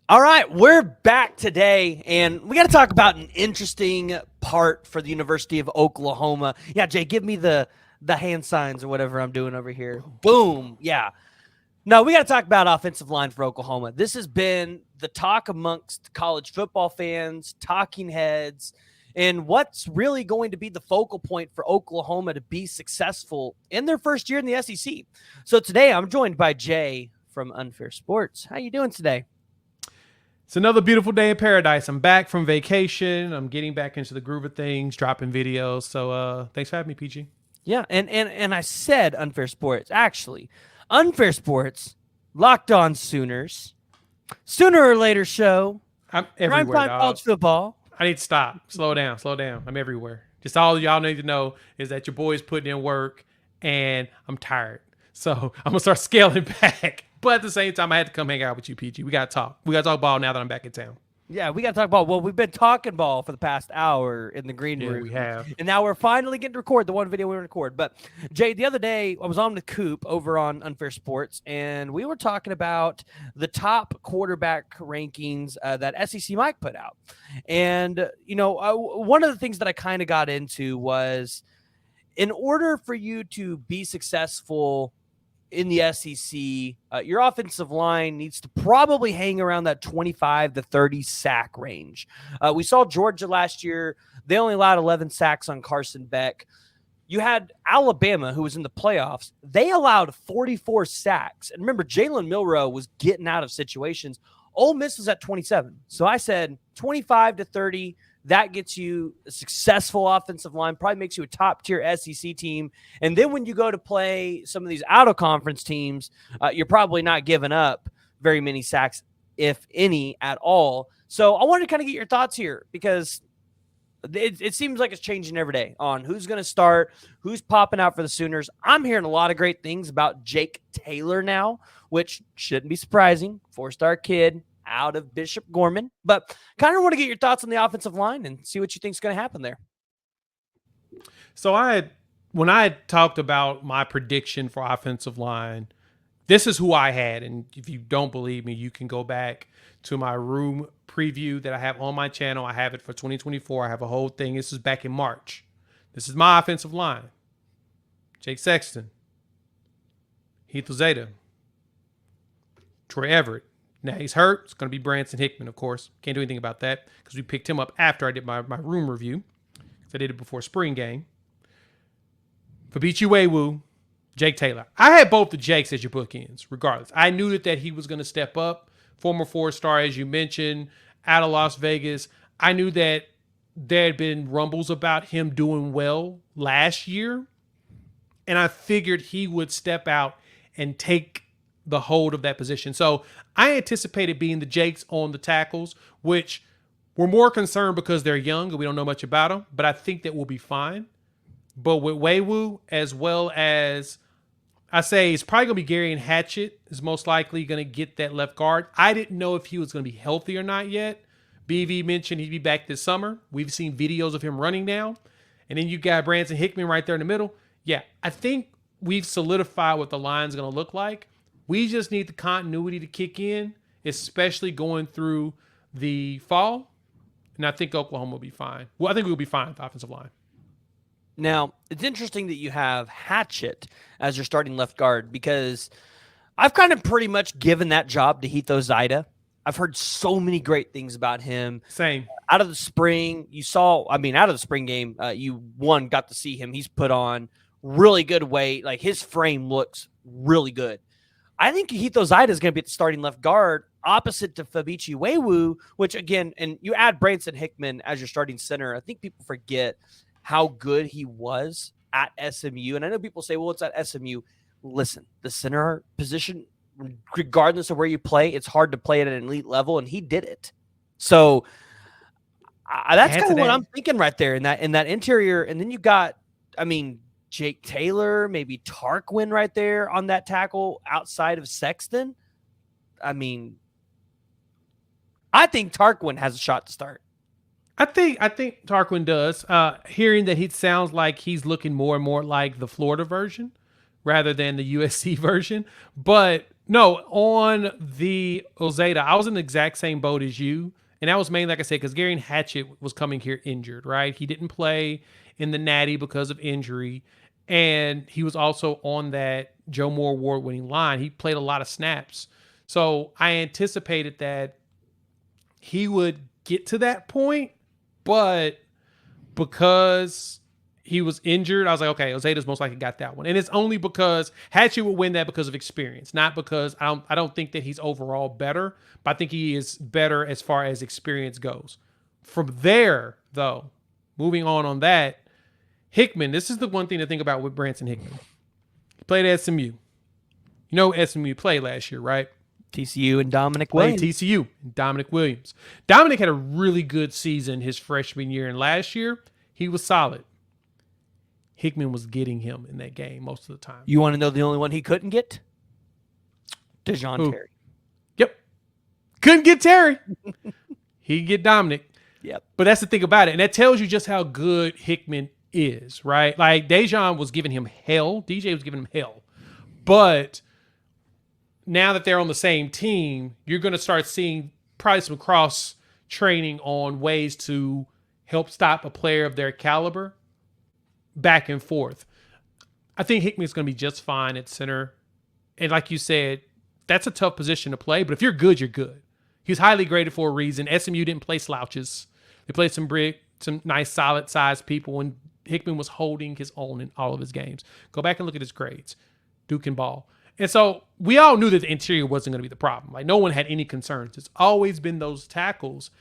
All right, we're back today, and we got to talk about an interesting part for the University of Oklahoma. Yeah, Jay, give me the hand signs or whatever I'm doing over here. Boom. Yeah. No, we got to talk about offensive line for Oklahoma. This has been the talk amongst college football fans, talking heads, and what's really going to be the focal point for Oklahoma to be successful in their first year in the SEC. So today I'm joined by Jay from Unfair Sports. How you doing today? It's another beautiful day in paradise. I'm back from vacation. I'm getting back into the groove of things, dropping videos. So thanks for having me, PG. Yeah, and I said Unfair Sports. Actually, Unfair Sports, Locked On Sooners, Sooner or Later Show, I'm Prime everywhere, Time dog. College Football. I need to stop. Slow down. Slow down. I'm everywhere. Just all y'all need to know is that your boy's putting in work and I'm tired. So I'm going to start scaling back. But at the same time, I had to come hang out with you, PG. We got to talk. We got to talk ball now that I'm back in town. Yeah, we got to talk ball. Well, we've been talking ball for the past hour in the green room. We have. And now we're finally getting to record the one video we record. But, Jay, the other day, I was on the Coop over on Unfair Sports, and we were talking about the top quarterback rankings that SEC Mike put out. And, one of the things that I kind of got into was in order for you to be successful in the SEC, your offensive line needs to probably hang around that 25 to 30 sack range. We saw Georgia last year. They only allowed 11 sacks on Carson Beck. You had Alabama, who was in the playoffs. They allowed 44 sacks. And remember, Jalen Milroe was getting out of situations. Ole Miss was at 27. So I said 25 to 30. That gets you a successful offensive line, probably makes you a top-tier SEC team. And then when you go to play some of these out-of-conference teams, you're probably not giving up very many sacks, if any, at all. So I wanted to kind of get your thoughts here because it seems like it's changing every day on who's going to start, who's popping out for the Sooners. I'm hearing a lot of great things about Jake Taylor now, which shouldn't be surprising. 4-star kid out of Bishop Gorman, but kind of want to get your thoughts on the offensive line and see what you think is going to happen there. So when I had talked about my prediction for offensive line, this is who I had. And if you don't believe me, you can go back to my room preview that I have on my channel. I have it for 2024. I have a whole thing. This is back in March. This is my offensive line. Jake Sexton, Heath Zeta, Troy Everett. Now he's hurt. It's going to be Branson Hickman, of course. Can't do anything about that because we picked him up after I did my room review. I did it before spring game. Fabichi Wewu, Jake Taylor. I had both the Jakes as your bookends, regardless. I knew that he was going to step up. Former 4-star, as you mentioned, out of Las Vegas. I knew that there had been rumbles about him doing well last year. And I figured he would step out and take the hold of that position. So I anticipated being the Jakes on the tackles, which we're more concerned because they're young and we don't know much about them, but I think that we'll be fine. But with Wewu, as well as I say, it's probably going to be Gary and Hatchett is most likely going to get that left guard. I didn't know if he was going to be healthy or not yet. BV mentioned he'd be back this summer. We've seen videos of him running now. And then you got Branson Hickman right there in the middle. Yeah, I think we've solidified what the line's going to look like. We just need the continuity to kick in, especially going through the fall. And I think Oklahoma will be fine. Well, I think we'll be fine with the offensive line. Now, it's interesting that you have Hatchett as your starting left guard because I've kind of pretty much given that job to Heath Zeta. I've heard so many great things about him. Same. Out of the spring, out of the spring game, you got to see him. He's put on really good weight. Like his frame looks really good. I think Heath Zeta is going to be at the starting left guard opposite to Fabichi Wewu, which again, and you add Branson Hickman as your starting center. I think people forget how good he was at SMU. And I know people say, well, it's at SMU. Listen, the center position, regardless of where you play, it's hard to play at an elite level, and he did it. So that's kind of what I'm thinking right there in that interior. And then you got, Jake Taylor, maybe Tarquin right there on that tackle outside of Sexton. I think Tarquin has a shot to start. I think Tarquin does. Hearing that he sounds like he's looking more and more like the Florida version rather than the USC version. But No, on the Ozeta, I was in the exact same boat as you. And that was mainly, like I said, because Gary Hatchett was coming here injured, right? He didn't play in the Natty because of injury. And he was also on that Joe Moore award winning line. He played a lot of snaps. So I anticipated that he would get to that point. But because he was injured, I was like, okay, Ozeta's most likely got that one. And it's only because Hatchett would win that because of experience, not because I don't think that he's overall better, but I think he is better as far as experience goes. From there, though, moving on that, Hickman, this is the one thing to think about with Branson Hickman. He played at SMU. You know SMU played last year, right? TCU and Dominic Played Williams. TCU, Dominic Williams. Dominic had a really good season his freshman year, and last year he was solid. Hickman was getting him in that game most of the time. You want to know the only one he couldn't get? DeJohn Who? Terry. Yep. Couldn't get Terry. He could get Dominic. Yep. But that's the thing about it. And that tells you just how good Hickman is, right? Like Dejon was giving him hell. DJ was giving him hell. But now that they're on the same team, you're going to start seeing probably some cross training on ways to help stop a player of their caliber back and forth. I think Hickman's going to be just fine at center. And like you said, that's a tough position to play. But if you're good, you're good. He's highly graded for a reason. SMU didn't play slouches. They played some nice, solid-sized people, and Hickman was holding his own in all of his games. Go back and look at his grades. Duke can ball. And so we all knew that the interior wasn't going to be the problem. Like, no one had any concerns. It's always been those tackles.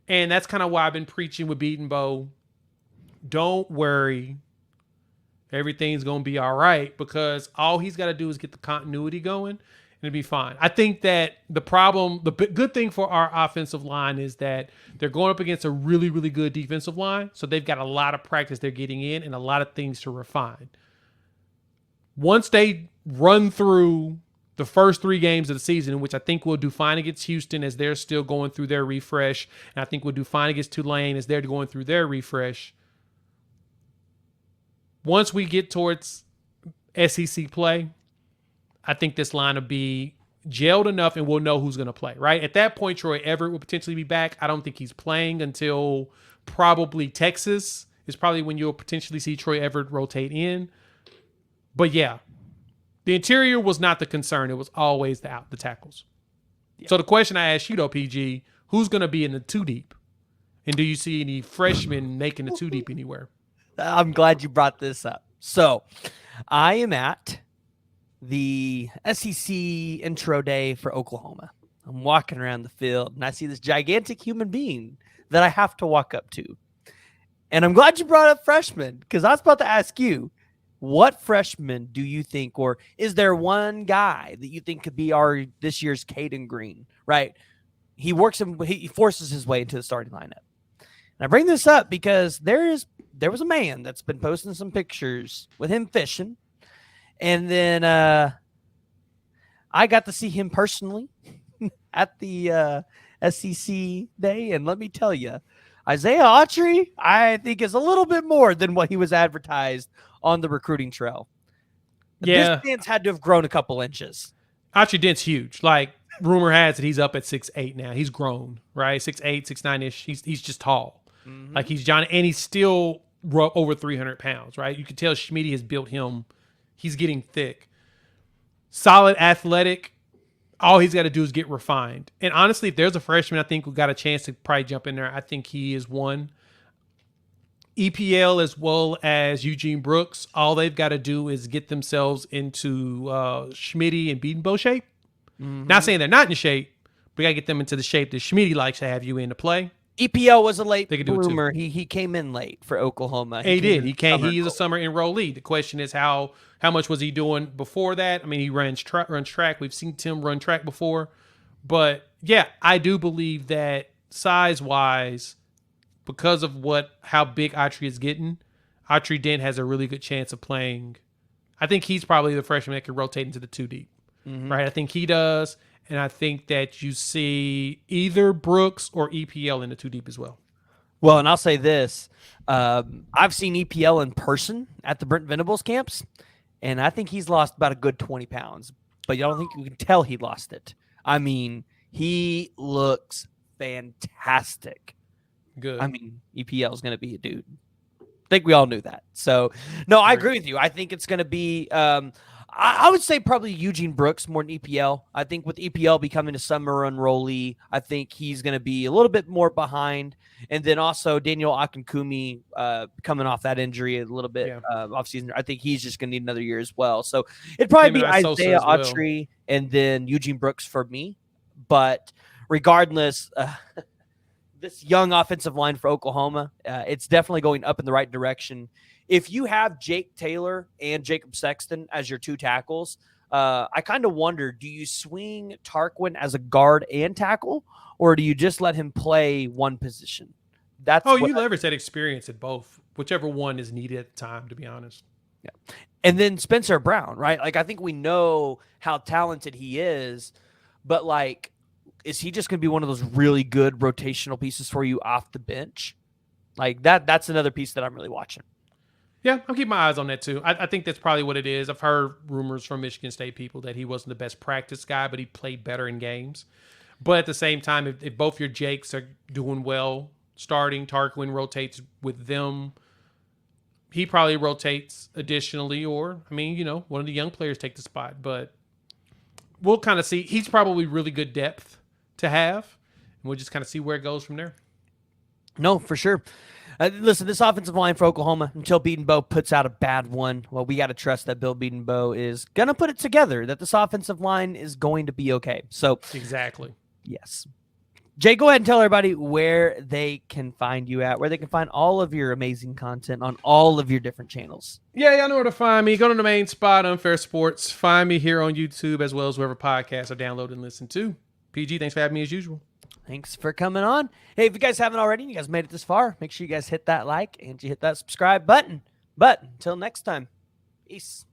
And that's kind of why I've been preaching with Beaton Bow. Don't worry. Everything's going to be all right, because all he's got to do is get the continuity going and it'll be fine. I think that the good thing for our offensive line is that they're going up against a really, really good defensive line. So they've got a lot of practice they're getting in and a lot of things to refine. Once they run through the first 3 games of the season, which I think we'll do fine against Houston as they're still going through their refresh, and I think we'll do fine against Tulane as they're going through their refresh. Once we get towards SEC play, I think this line will be gelled enough and we'll know who's going to play, right? At that point, Troy Everett will potentially be back. I don't think he's playing until probably Texas is probably when you'll potentially see Troy Everett rotate in. But yeah, the interior was not the concern. It was always the tackles. Yeah. So the question I asked you though, PG, who's going to be in the 2 deep? And do you see any freshmen making the 2 deep anywhere? I'm glad you brought this up. So I am at the SEC intro day for Oklahoma. I'm walking around the field and I see this gigantic human being that I have to walk up to. And I'm glad you brought up freshmen, because I was about to ask you, what freshman do you think, or is there one guy that you think could be this year's Caden Green, right? He forces his way into the starting lineup. And I bring this up because there was a man that's been posting some pictures with him fishing. And then I got to see him personally at the SEC day. And let me tell you, Isaiah Autry, I think, is a little bit more than what he was advertised on the recruiting trail. Yeah. This man's had to have grown a couple inches. Autry Dent's huge. Like, rumor has it he's up at 6'8" now. He's grown, right? 6'8", 6'9"-ish. He's just tall. Mm-hmm. Like, he's John, and he's still over 300 pounds, right? You can tell Schmitty has built him. He's getting thick. Solid, athletic. All he's got to do is get refined. And honestly, if there's a freshman I think who got a chance to probably jump in there, I think he is one. EPL as well as Eugene Brooks, all they've got to do is get themselves into Schmitty and Beatonbow shape. Mm-hmm. Not saying they're not in shape, but we got to get them into the shape that Schmitty likes to have you in to play. EPL was a late bloomer. He came in late for Oklahoma. He did. He is a summer enrollee. The question is how much was he doing before that? I mean, he runs track. We've seen Tim run track before. But yeah, I do believe that size-wise, because of how big Autry is getting, Autry Dent has a really good chance of playing. I think he's probably the freshman that could rotate into the 2 deep. Mm-hmm. Right? I think he does. And I think that you see either Brooks or EPL in the 2 deep as well. Well, and I'll say this. I've seen EPL in person at the Brent Venables camps, and I think he's lost about a good 20 pounds. but you don't think you can tell he lost it. I mean, he looks fantastic. Good. I mean, EPL is going to be a dude. I think we all knew that. So, no, I agree with you. I think it's going to be I would say probably Eugene Brooks more than EPL. I think with EPL becoming a summer unrollee, I think he's going to be a little bit more behind. And then also Daniel Akankumi coming off that injury a little bit offseason. I think he's just going to need another year as well. So it'd probably be Isaiah Autry and then Eugene Brooks for me. But regardless, this young offensive line for Oklahoma, it's definitely going up in the right direction. If you have Jake Taylor and Jacob Sexton as your two tackles, I kind of wonder, do you swing Tarquin as a guard and tackle, or do you just let him play one position? You leverage that experience at both, whichever one is needed at the time, to be honest. Yeah. And then Spencer Brown, right? Like, I think we know how talented he is, but like, is he just going to be one of those really good rotational pieces for you off the bench? Like that's another piece that I'm really watching. Yeah, I'm keeping my eyes on that too. I think that's probably what it is. I've heard rumors from Michigan State people that he wasn't the best practice guy, but he played better in games. But at the same time, if both your Jakes are doing well, starting, Tarquin rotates with them, he probably rotates additionally. Or, I mean, one of the young players take the spot. But we'll kind of see. He's probably really good depth to have. And we'll just kind of see where it goes from there. No, for sure. Listen, this offensive line for Oklahoma, until Beatonbow puts out a bad one, well, we got to trust that Bill Beatonbow is going to put it together, that this offensive line is going to be okay. So exactly. Yes. Jay, go ahead and tell everybody where they can find you at, where they can find all of your amazing content on all of your different channels. Yeah, y'all know where to find me. Go to the main spot, Unfair Sports. Find me here on YouTube as well as wherever podcasts are downloaded and listened to. PG, thanks for having me as usual. Thanks for coming on. Hey, if you guys haven't already, you guys made it this far, make sure you guys hit that like and you hit that subscribe button. But until next time, peace.